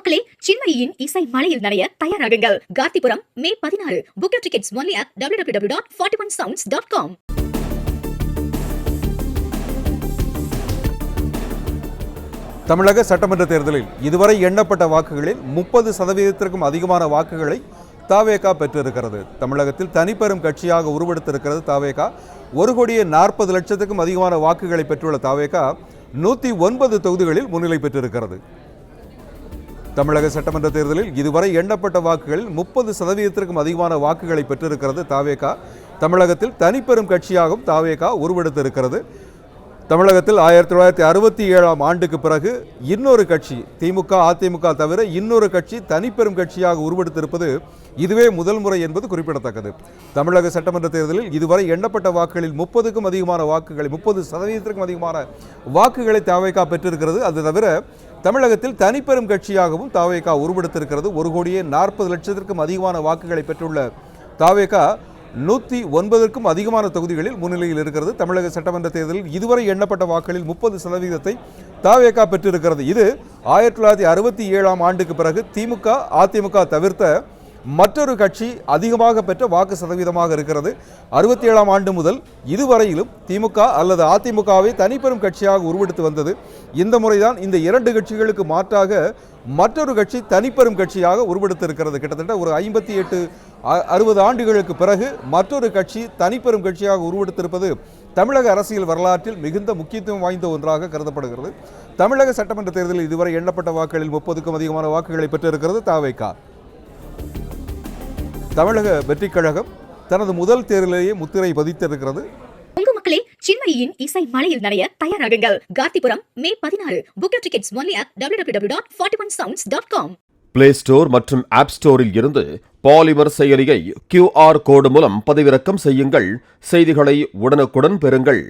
மக்களே, சின்மயியின் இசை மலையில் நனைய தயாராகுங்கள். காந்திபுரம் மே 16. Book your tickets only at www.41sounds.com. தமிழக சட்டமன்ற தேர்தலில் இதுவரை எண்ணப்பட்ட வாக்குகளில் 30% அதிகமான வாக்குகளை தாவேகா பெற்றிருக்கிறது. தமிழகத்தில் தனிப்பெரும் கட்சியாக உருவெடுத்திருக்கிறது தாவேகா. 1,40,00,000 அதிகமான வாக்குகளை பெற்றுள்ள தாவேகா 109 தொகுதிகளில் முன்னிலை பெற்றிருக்கிறது. தமிழக சட்டமன்ற தேர்தலில் இதுவரை எண்ணப்பட்ட வாக்குகளில் 30% அதிகமான வாக்குகளை பெற்றிருக்கிறது தாவேகா. தமிழகத்தில் தனிப்பெரும் கட்சியாகவும் தாவேகா உருவெடுத்திருக்கிறது. தமிழகத்தில் 1967ஆம் ஆண்டுக்கு பிறகு இன்னொரு கட்சி, திமுக அதிமுக தவிர இன்னொரு கட்சி தனிப்பெரும் கட்சியாக உருவெடுத்திருப்பது இதுவே முதல் முறை என்பது குறிப்பிடத்தக்கது. தமிழக சட்டமன்ற தேர்தலில் இதுவரை எண்ணப்பட்ட வாக்குகளில் 30% அதிகமான வாக்குகளை தாவேகா பெற்றிருக்கிறது. அது தவிர தமிழகத்தில் தனிப்பெரும் கட்சியாகவும் தாவேகா உருவெடுத்திருக்கிறது. 1,40,00,000 அதிகமான வாக்குகளை பெற்றுள்ள தாவேகா 109க்கும் அதிகமான தொகுதிகளில் முன்னிலையில் இருக்கிறது. தமிழக சட்டமன்ற தேர்தலில் இதுவரை எண்ணப்பட்ட வாக்குகளில் 30% தாவேகா பெற்றிருக்கிறது. இது 1967ஆம் ஆண்டுக்கு பிறகு திமுக அதிமுக தவிர்த்த மற்றொரு கட்சி அதிகமாக பெற்ற வாக்கு சதவீதமாக இருக்கிறது. 67ஆம் ஆண்டு முதல் இதுவரையிலும் திமுக அல்லது அதிமுகவை தனிப்பெரும் கட்சியாக உருவெடுத்து வந்தது. இந்த முறைதான் இந்த இரண்டு கட்சிகளுக்கு மாற்றாக மற்றொரு கட்சி தனிப்பெரும் கட்சியாக உருவெடுத்திருக்கிறது. கிட்டத்தட்ட ஒரு 58-60 ஆண்டுகளுக்கு பிறகு மற்றொரு கட்சி தனிப்பெரும் கட்சியாக உருவெடுத்திருப்பது தமிழக அரசியல் வரலாற்றில் மிகுந்த முக்கியத்துவம் வாய்ந்த ஒன்றாக கருதப்படுகிறது. தமிழக சட்டமன்ற தேர்தலில் இதுவரை எண்ணப்பட்ட வாக்குகளில் 30க்கும் அதிகமான வாக்குகளை பெற்றிருக்கிறது தாவேகா. தமிழக வெற்றிக் கழகம் தனது முதல் தேர்தலிலேயே முத்திரை பதித்திருக்கிறது. உங்க மக்களே, சின்மயியின் இசை மலையில் நனைய தயாராகுங்கள். காந்திபுரம் மே 16. Book your tickets only at www.41sounds.com. Play store மற்றும் ஆப் ஸ்டோரில் இருந்து பாலிமர் செயலியை QR கோடு மூலம் பதிவிறக்கம் செய்யுங்கள். செய்திகளை உடனுக்குடன் பெறுங்கள்.